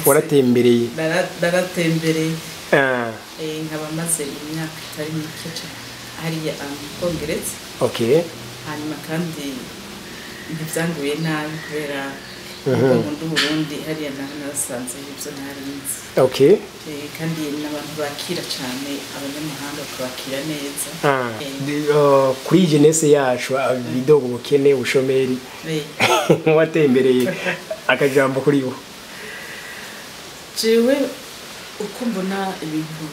waratembereye naratembereye nkaba maze imyaka itari mike cyane hariya mu Bwongereza hanyuma kandi ntibyanguye nabi kubera mu Burundi hariya narasanze ibyo ntarinzi kandi n'abantu bakira cyane abanyamahanga bakakira neza kuri jeunesse yacu bidogo ubukene ubushomeri watembereye akajambo kuri bo jewe uko mbona ibintu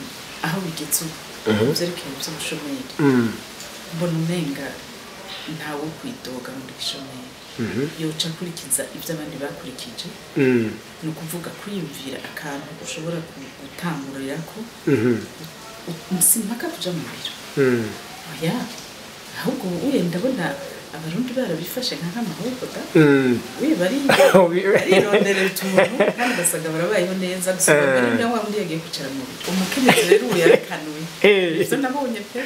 aho bigeze byerekeye by'ubushomeri mbona umenga ntawe kwidoga muri gishomeri yoca kurikiza ibyo abandi bakurikije ni ukuvuga kwiyumvira akantu ushobora gutangurira ko simpaka kuja mu biro oya ahubwo wenda ndabona abarundi barabifashe nk'amahubwo da barirondera utuntu kandi basaga barabayeho neza gusa bari nawe wundi yagiye kwicara mu biro umukenyezi rero yarakanuye ivyo nabonye pe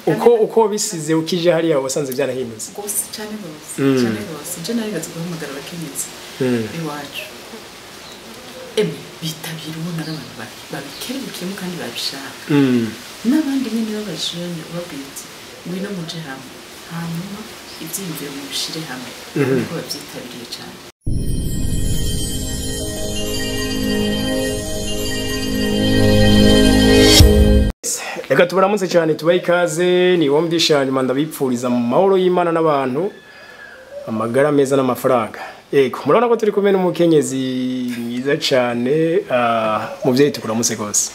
yego uko bisize ukije hariya wasanze byarahindutse gose cyane gose je naribaze guhamagara abakenyezi iwacu bitabira ubona n'abantu babikerukiye kandi babishaka n'abandi nyine babashije babwitse ngwino muje hamwe hanyuma ibyiyumviro mu bishire hamwe niko babyitabiriye cyane reka tubaramutse cyane tubaye ikaze ni wo mdishanye manda bipfuriza mu mahoro y'Imana n'abantu amagara meza n'amafaranga yego murabona ko turi kumwe n'umukenyezi mwiza cyane muvyeyi tukuramutse gose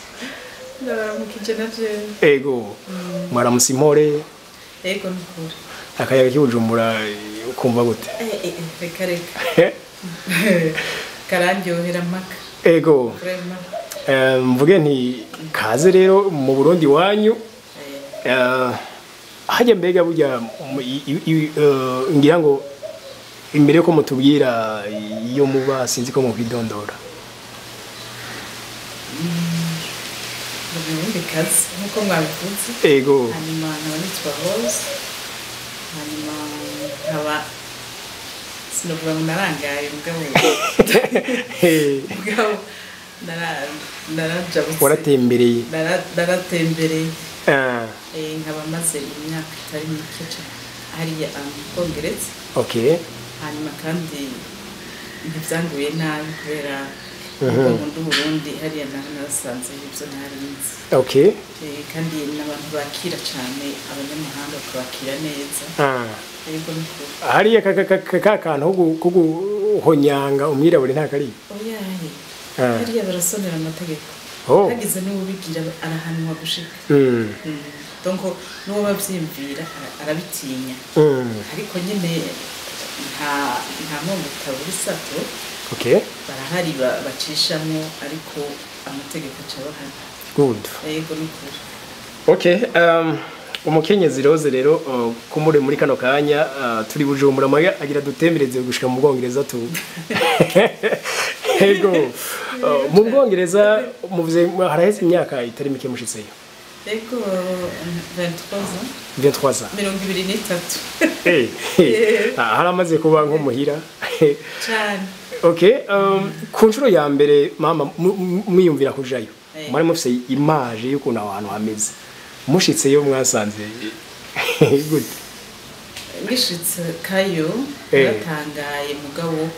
ndaramukije navyo yego mwaramutse impore yego nkuru akayaga kibujumbura ukumva gute reka karandyohera mpaka yego mvuge nti kaze rero mu Burundi wanyu hajya mbega burya ngira ngo imbere ko mutubwira iyo muba sinzi ko mukwidondora Burundi kazi nkuko mwabivuze yego hanyuma nitwa Rose hanyuma nkaba sinovuga ngo narangaye mugabo waratembereye naratembereye nkaba maze imyaka itari mike cyane hariya mu Bwongereza hanyuma kandi ntibyanguye nabi kubera mu Burundi hariya narasanze ibyo ntarinzi kandi n'abantu bakira cyane abanyamahanga bakakira neza hariya kantu ko guhonyanga umwirabure ntakari hariya barasonera amategeko hagize n'ubigira arahanwa gushika donc n'uwo bavyimvira arabitinya ariko nyine nta mpamvu utabura isato barahari bacishamo ariko amategeko acabahana yego nukuri umukenyezi Rose rero kumure muri kano kanya turi Bujumbura agira dutembereze gushika mu Bwongereza tu yego mu Bwongereza muvuze haraheze imyaka itari mike mushitseyo yego 23 ans 23 haramaze kuba nko muhira cyane ku nshuro ya mbere mama mwiyumvira kujayo mwari mufise image y'ukuntu abantu hameze mushitseyo mwasanze gute ngishitse kayo naratangaye mugabo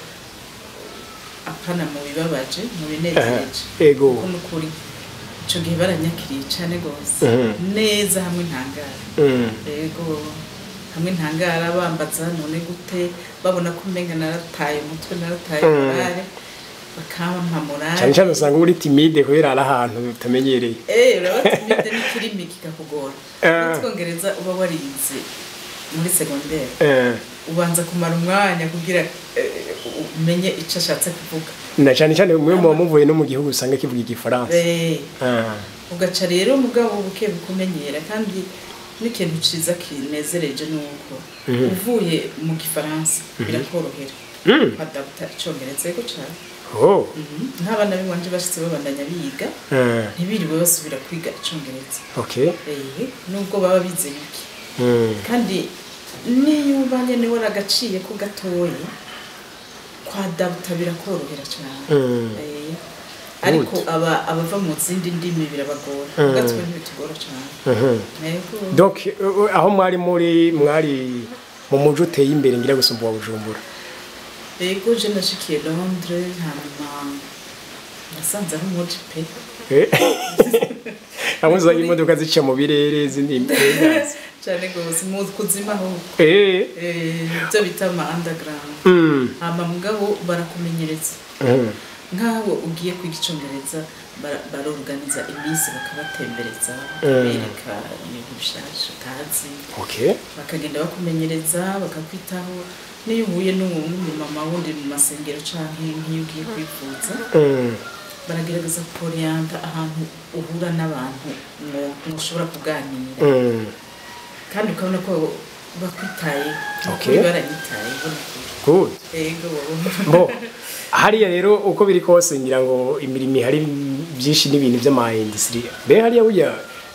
apana mu bibabaje mu binezereje yego kuri cyo gihe baranyakiriye cyane gose neza hamwe ntangara yego hamwe ntangara bambaza none gute babona ko umenga narataye umutwe narataye morale bakamba morale cyane usanga uri timide kubera ari ahantu utamenyereye uraba timide n'ikirimi kikakugora Bwongereza uba warize muri secondaire ubanza kumara umwanya kugira umenye icyo ashatse kuvuga na cyane mwe muvuye no mu gihugu usanga kivuga igifaransa ugaca rero mugabo buke bukumenyera kandi n'ikintu ciza kinezereje nuko uvuye mu gifaransa birakorohera adapta icongereza ko cyane nk'abana b'iwanje bashitse babandanya biga ntibiriwe basubira kwiga icongereza nubwo baba bize biki kandi niyo ubanye ni waragaciye ko gatoye kwadapta birakorohera cyane ariko abava mu zindi ndimi birabagora gatwe ntibitugora cyane donc aho mwari mu muji uteye imbere ngira gusumba wa Bujumbura yego je nashikiye Londres hanyuma nasanze aho umuji pe amuzaga imodoka zica mu birere zindi imbere cyane gose mu kuzima ho byo bitama underground hama mugabo barakumenyereza nkaho ugiye kwigicongereza barorganiza iminsi bakabatembereza bereka ibintu bishasha utazi bakagenda bakumenyereza bakakwitaho niyo uhuye n'umumama wundi mu masengero canke nk'iyo ugiye kwivuza baragerageza kuorienta ahantu uhura n'abantu mushobora kuganira kandi ukabona ko bakwitaye baranyitaye good bo hariya rero uko biri kose ngira ngo imirimo hari byinshi n'ibintu by'ama industry be hariya burya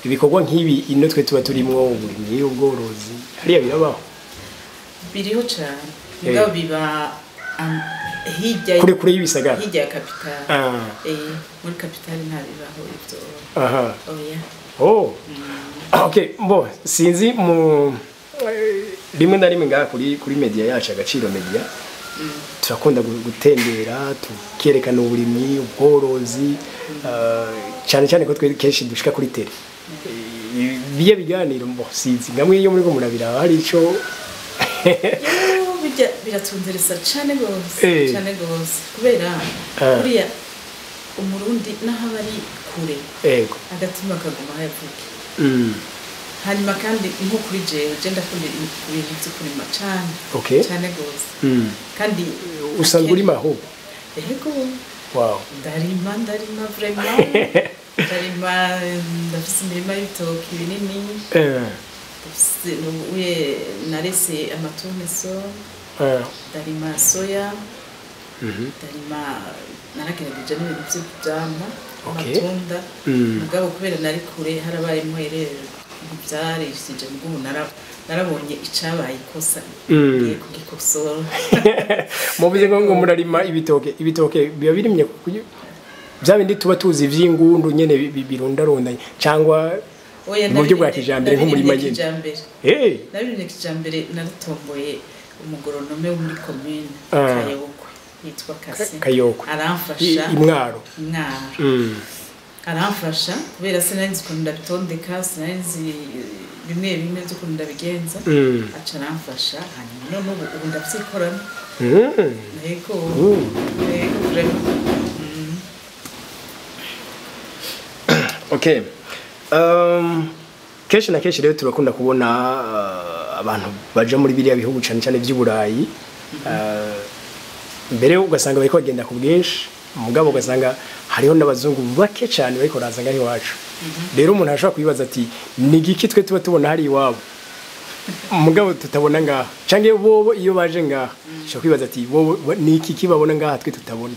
ibikorwa nk'ibi ino twe tuba turimwo uburimyi ubworozi hariya birabaho biriho cyane ngabo biba hijya kure y'ibisagara hijya capital muri capital nta bibaho ibyo okay bo sinzi mu rimwe na rimwe ngaha kuri media yacu Agaciro Media turakunda gutembera tukerekana uburimyi ubworozi cyane cyane ko twe kenshi dushika kuri tele biye biganiro mbo sinzi ngamwe iyo muri ko murabira hari ico biratundereza cyane gose kubera kuriya umurundi naho bari kure agatima kaguma havuke hanyuma kandi nko kuri je ndakunda ibintu byo kurima cyane gose kandi usanga urima aho yego wow ndarima vraiment ndafise imirima y'ibitoki binini narese amatoneso ndarima soya ndarima naragerageje n'ibintu by'ijambo amatunda mugabo kubera nari kure harabayemo herero byarishije ngo narabonye icabaye ikosa ngiye kugikosora mubize ngo murarima ibitoke biba birimye bya bindi tuba tuzi vy'ingundu nyene birundarondanye cyangwa mu buryo bwa kijambere nk'umurima nyene nabirimye kijambere naratomboye umugoronome wo muri commune Kayokwe yitwa Kayokwe aramfasha imwaro aramfasha kubera sinanzi ko ndabitondeka sinanzi bimwe byo ko ndabigenza aca aramfasha hanyuma none ubu ndavyikorana yego okay kenshi na kenshi rero turakunda kubona abantu baje muri biriya bihugu cyane cyane by'Uburayi mbere ugasanga bariko bagenda ku bwinshi mugabo ugasanga hariho n'abazungu bake cyane bariko raza ngari wacu rero umuntu ashobora kwibaza ati ni giki twe tuba tubona hari iwabo mugabo tutabona ngaha canke bobo iyo baje ngaha ashobora kwibaza ati bobo ni iki kibabona ngaha twe tutabona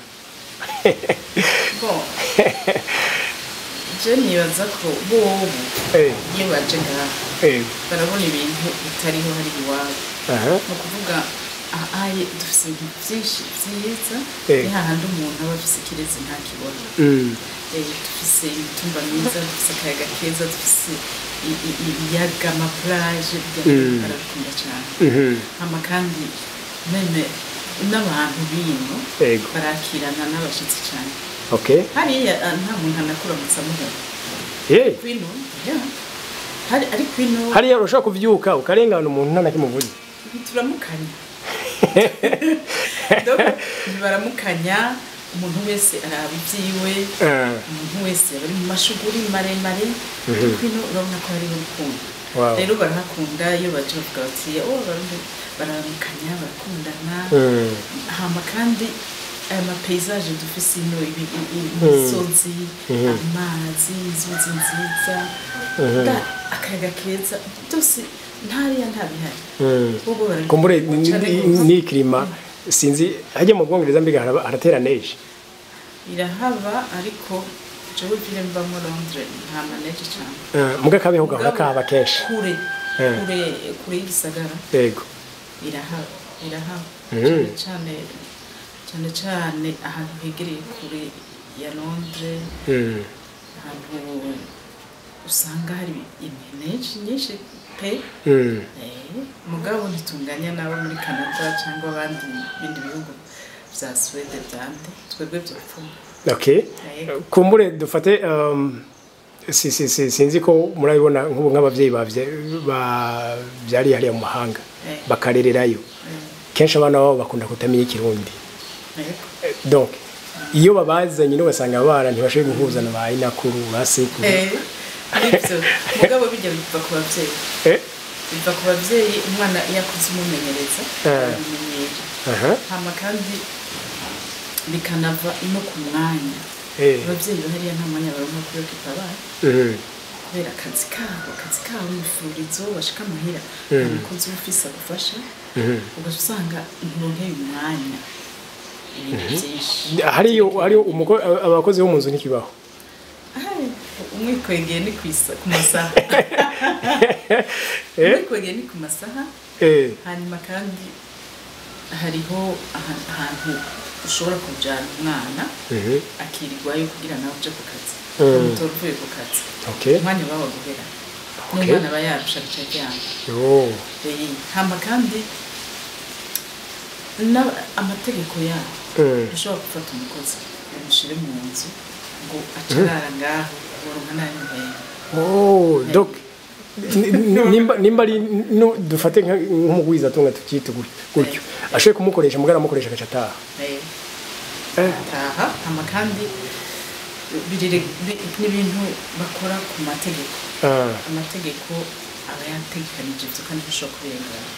je nibaza ko bobo iyo baje ngaha barabona ibintu bitariho hari iwabo no kuvuga aye dufise byinshi byiza hahandi umuntu aba afise kirezi ntakibona dufise imitumba myiza dufise akayaga keza dufise ibiyaga amaplage barakunda cyane hama kandi meme n'abantu bino barakirana n'abashitsi cyane hariya nta muntu anakuramutsa muho kwino hari kwino hariya urashobora kuvyuka ukarengana umuntu ntanakimuvuze turamukanya baramukanya umuntu wese araba ibyiwe umuntu wese bari mu mashuguri maremare kwino urabona ko hari urukundo rero barahakunda iyo baje bavuga bati baramukanya barakundana hama kandi aya mapaysage dufise ino imisozi amazi inzuzi nziza akayaga keza byose ntariya ntabihari kumbure ni klima sinzi hajye mu Bwongereza mbiga haratera neige irahaba ariko jewe vile mba mu Londres nta neige cyane muga kabeho gahora kaba kenshi kure y'igisagara yego irahaba cyane cyane cyane ahantu hegereye kure ya Londres ahantu usanga hari impene nyinshi pe mugabo ntitunganya nabo muri Canada cyangwa abandi bindi bihugu bya Sweden byande twebwe byopfuma. Okay, kumbure dufate sinzi ko murabibona nk'ubu nk'abavyeyi bavyari hariya mu mahanga bakarererayo kenshi abana babo bakunda kutamenya ikirundi. Donc iyo babazanye no basanga abana ntibashoboye guhuza na bayinakuru basekuru aribyo mugabo bijya biva ku bavyeyi biva ku bavyeyi umwana yakuze umumenyereza abimenyera hama kandi bikanava no ku mwanya abavyeyi bahariya nta mwanya baronka kuri kipabana kubera akazi kabo n'ifurizo bashika muhira umukozi w'ufise agufasha ugasanga nturonkeye umwanya hariyo abakozi bo mu nzu n'ikibaho umwikwegeye ni ku masaha umwikwegeye ni ku masaha hanyuma kandi hariho ahantu ushobora kujyana umwana akirirwayo kugira nawe uje ku kazi umutora uvuye ku kazi umwanya baba guhera n'umwana aba yarusha aryama hama kandi amategeko yabo ushobora gufata umukozi umushyire mu nzu ngo acarara ngaho uronka nabi donc nimba ari dufate nk'umugwiza atunga tukite gutyo ashoye kumukoresha mugara mukoresha gacataha ataha hama kandi n'ibintu bakora ku mategeko amategeko aba yategekanije ibyo kandi bishobora kurengana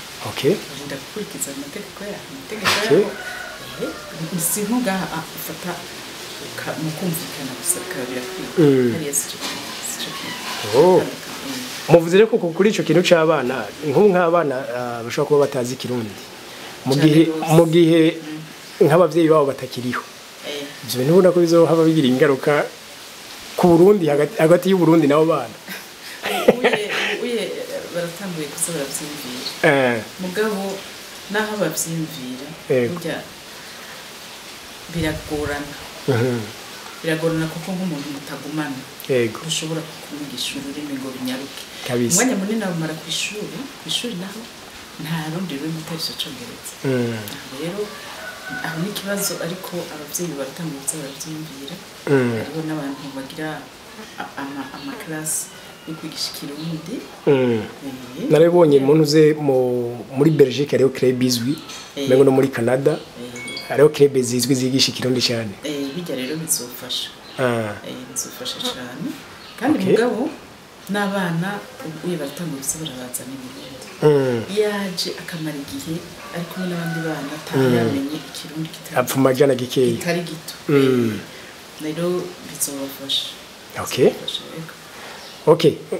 urinda gukurikiza amategeko yaho si nkugaha ufata mu kumvikana gusa bikaba birakwiye hariya si cyo kintu muvuze rero ko kuri ico kintu c'abana nk'abana bashobora kuba batazi Kirundi mu gihe nk'abavyeyi babo batakiriho ivyo bintu ubona ko bizohaba bigira ingaruka ku Burundi hagati y'u Burundi nabo bana uye baratanguye kuza baravyimvira mugabo naho bavyimvira burya biragorana kuko nk'umuntu mutagumana ushobora kumwigisha ururimi ngo binyaruke umwanya munini abumara ku ishuri naho nta rundi rurimi utari cyo Congereza rero aho ni ikibazo ariko abavyeyi baratanguye kuza baravyimvira hariho n'abantu bagira amaklasi yo kwigisha Kirundi narabonye muntu uze muri Belgique hariho club izwi mengo no muri Canada hariho club zizwi zigisha Kirundi cyane bijya rero bizofasha bizofasha cyane kandi mugabo n'abana uye baratanguye kuza barabazana Burundi yaje akamara igihe ariko n'abandi bana atamenye Kirundi apfuma jana gikeyi kitari gito rero bizofasha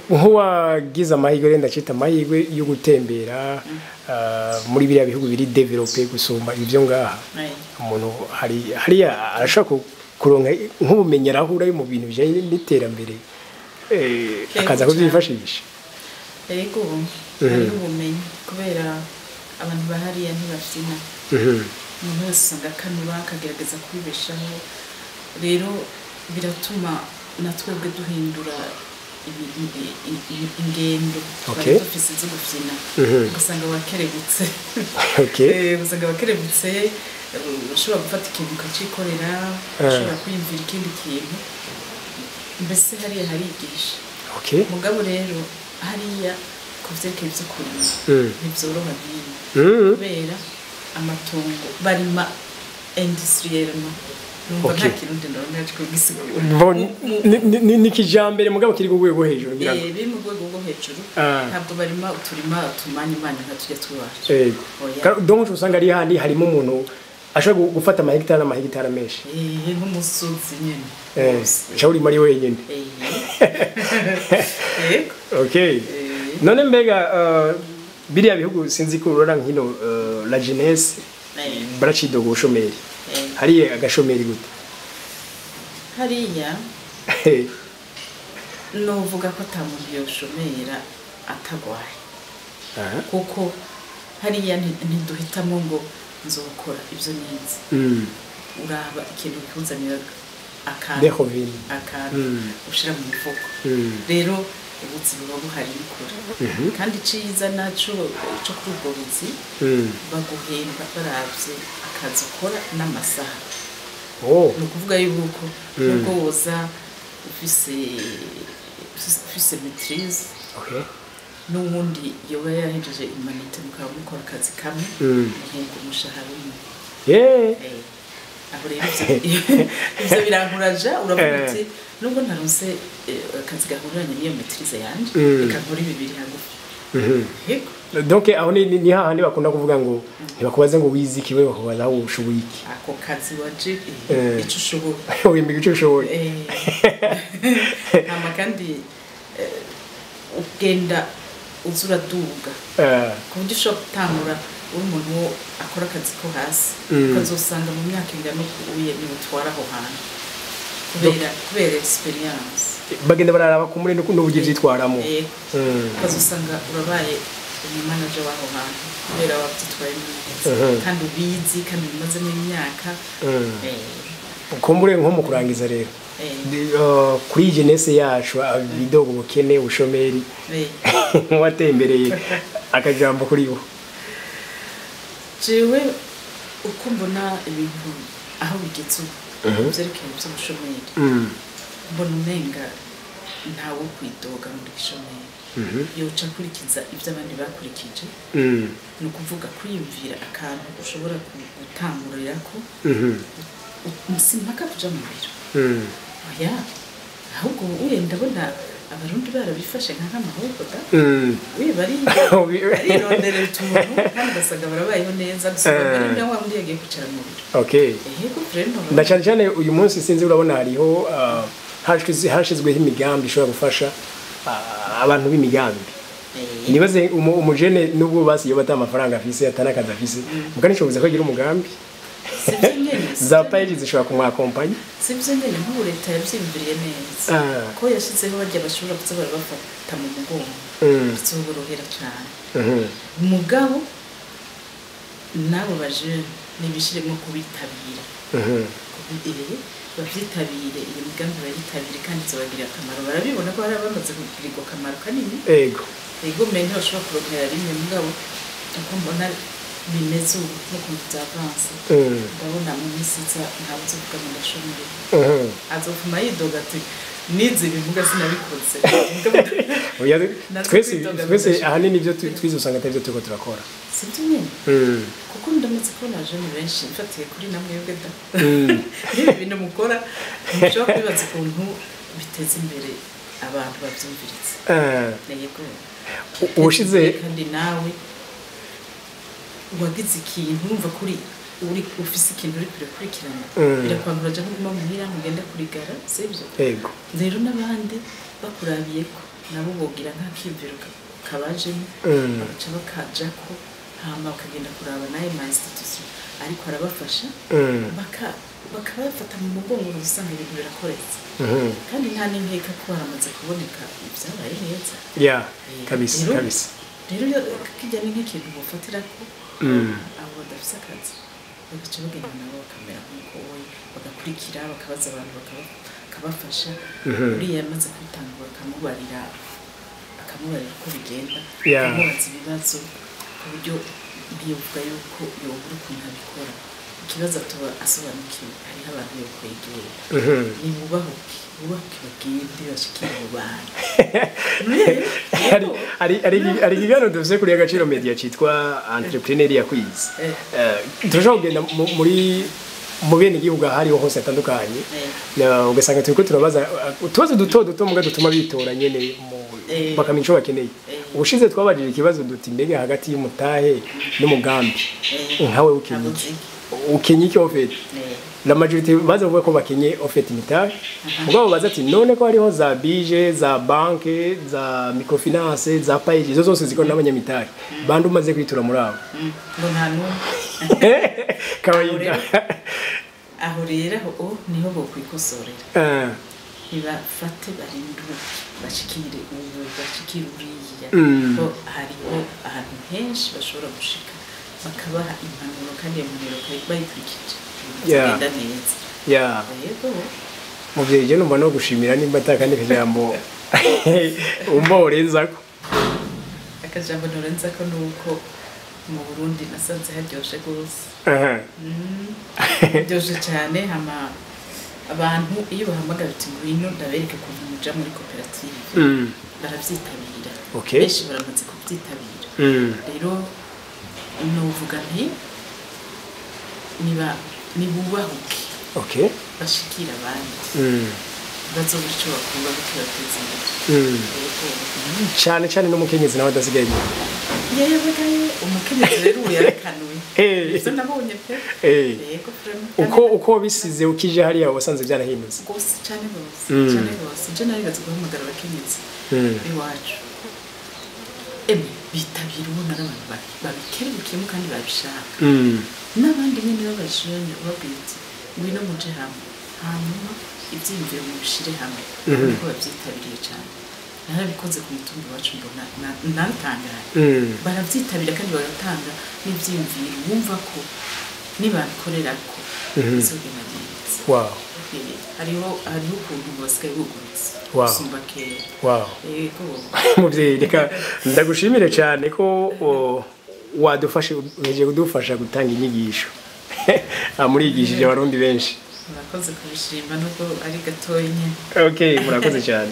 nk'uwagize amahirwe renda cita amahirwe yo gutembera muri biriya bihugu biri develope gusumba ibyo ngaha umuntu hariya arashaka kuronka nk'ubumenyera aho uri mu bintu bijanye n'iterambere akaza kubyifashisha yego hari ubumenyi kubera abantu bahariya ntibafina umuntu wese usanga kanura akagerageza kwibeshaho rero biratuma natwebwe duhindura ingendo dufise zo gufina ugasanga wakerebutse ugasanga wakerebutse ushobora gufata ikintu ukacikorera ushobora kwiyumvira ikindi kintu mbese hariya harigisha mugabo rero hariya ku vyerekeye vyo kurima ntivyoroha bine kubera amatongo barima industriellement ni kijambere mugabo kiri kugwego hejuru birango biri mu rwego rwo hejuru ntabwo barima uturima tumanya imana nka tujya twiwacu donc usanga ari handi harimo umuntu ashaka gufata amahegitari n'amahegitari menshi nk'umusozi nyene shauri mari wenyene none mbega biriya bihugu sinzi ko urora nkino la jeunesse baracido gushomeri hariya agashomeri gute hariya novuga ko atamuntu yoshomera atagwaye kuko hariya ntiduhitamo ngo nzokora ibyo nize uraba ikintu kikuzanira akantu ushira mu mufuko rero ubuzima buba buhari bikora kandi iciza naco cyo kuri ubwo buzi baguhemba baravye akazi ukora n'amasaha ni ukuvuga yuko nubwo woza ufise maîtrise n'ubundi yoba yahejeje imanite mukaba mukora akazi kamwe muhemba umushahara umwe aho rero ivyo birankuraja uravuga uti nubwo ntaronse akazi gahuranye n'iyo maîtrise yanje reka nkore bibiri hagufi donc aho ni hahandi bakunda kuvuga ngo ntibakubaze ngo wiziki wewe bakubaza aho ushoboye iki ako kazi waje ico ushoboye wimbiga ico ushoboye hama kandi ugenda uzuraduga ku buryo ushobora gutangura uri umuntu akora akazi ko hasi ukazosanga mu myaka ingana uye niwutwara aho hantu kubera experience bagenda bararaba ku muri n'uburyo vyitwaramo ukazosanga urabaye umumanager w'aho hantu kubera wabyitwaye neza kandi ubizi kandi bimaze n'imyaka kumbure nko mu kurangiza rero kuri jeunesse yacu bidogo bukene ubushomeri watembereye akajambo kuri bo jewe uko mbona ibintu aho bigeze byerekeye by'ubushomeri mbona umenga ntawe kwidoga muri gishomeri yoca kurikiza ibyo abandi bakurikije ni ukuvuga kwiyumvira akantu ushobora gutangurira ko simpaka kuja mu biro oya ahubwo wenda ndabona abarundi barabifashe nka nk'amahoro da barironderera utuntu kandi ugasanga barabayeho neza gusa mbere wa wundi yagiye kwicara mu biro ndacane cyane uyu munsi sinzi urabona hariho hashizweho imigambi ishobora gufasha abantu b'imigambi nibaze umujene nubwo basiyo bata amafaranga afise atanakaza afise mugani cyobuze ko agira umugambi za page zishobora kumwakompanya sibyo nyene nk'ubu leta yavyimviriye neza ko yashizeho barya bashobora kuza barabafata mu mugongo bizoborohera cyane mugabo nabo baje nibishiremo kubitabira bavyitabire iyo migambi bayitabire kandi zobagira akamaro barabibona ko hari abamaze kugirirwa akamaro kanini ego mene bashobora kurogera rimwe mugabo uko mbona bimeze ubu no kuzavansa ndabona mu misiza ntabwo uvuga ngo ndashomeye azofuma yidoga ati nize bivuga sinabikoze twese ahanini ibyo twize usanga atari byo turiko turakora sibyo nyene kuko ndamaze kubona abajene benshi mfatiye kuri namwe yebwe da niba ibintu mukora mushobora kwibaza ukuntu biteza imbere abantu bavyumviritse yego ubushize kandi nawe wagize ikintu urumva kuri uri ufise ikintu uri kurekurikirana birakwangura je nk'uma muhira ntugende kurigara sibyo yego rero n'abandi bakurabiye ko nabo bogira nka kiviro kabajemo baca bakajako hama bakagenda kuraba naye ma institution ariko arabafasha bakabafata mu mugongo usanga ibintu birakoretse kandi nta n'inkeka ko haramaze kuboneka ibyabaye neza kabisa rero kijya nk'ikintu mufatira ko abo badafise akazi bagaca bagenda nabo bakamera nk'uko wowe bagakurikira bakabaza abantu bakabafasha uriya yamaze kwitanga bakamubarira uko bigenda bakamubaza ibibazo ku buryo ntiyovuga yuko yobura ukuntu abikora ikibazo atuba asobanukiwe hariho abantu yokwegera nibubahuke bagende bashikire mu bantu hari ikiganiro dufise kuri Agaciro Media citwa entrepreneur yakwize turashobora kugenda mu bene igihugu hariho hose atandukanye ugasanga turiko turabaza utubazo duto muga dutuma bitora nyene bakamenya ico bakeneye ubushize twabajije ikibazo duti mbega hagati y'umutahe n'umugambi nkawe ukenye iki ofete la majorité baza kuvuga ko bakenye ofete imitahe mugabo baza ati none ko hariho za bije za banke za microfinance za page zo zose zikora n'abanyamitahe bandi umaze kwitura muri abo ngo nta n'umwe kawaida aho rero niho bo kwikosorera ntibafate barinduke bashikire uriya ko hariho ahantu henshi bashobora gushika bakabaha impanuro kandi iyo mpanuro bayikurikije Yeah. bigenda neza Yeah. yego muvyeyi je numva no gushimira nimba atakandi kajambo umva urenzako akajambo ntorenzako nuko mu Burundi nasanze haryoshe gose haryoshe cyane hama abantu iyo bahamagara uti ngwino ndabereke ukuntu muja muri koperative baravyitabira Okay. benshi baramaze kubyitabira rero novuga nti nibubahuke Okay. bashikira abandi bazoba ico bakunda gukibateza imbere cyane cyane n'umukenyezi nawe adasigaye inyuma yebagaye umukenyezi rero ubu yarakanuye ivyo nabonye pe yego uko bisize ukije hariya wasanze byarahindutse gose cyane gose je narigaze guhamagara abakenyezi iwacu bitabira ubona n'abantu babikerebukiyemo kandi babishaka n'abandi nyine babajene babwira ati ngwino muje hamwe hanyuma ibyiyumviro mubishire hamwe niko babyitabiriye cyane narabikoze ku mutumba wacu mbona naratangaye baravyitabira kandi bagatanga n'ibyiyumviro bumva ko nibakorera ko bizogenda neza wow hariho ukuntu basigaye bugurutse usumba kera yego muvyeyi reka ndagushimire cyane ko wadufashe uheje kudufasha gutanga inyigisho amurigishije abarundi benshi murakoze kubishima nubwo ari gatoya nyine okay murakoze cyane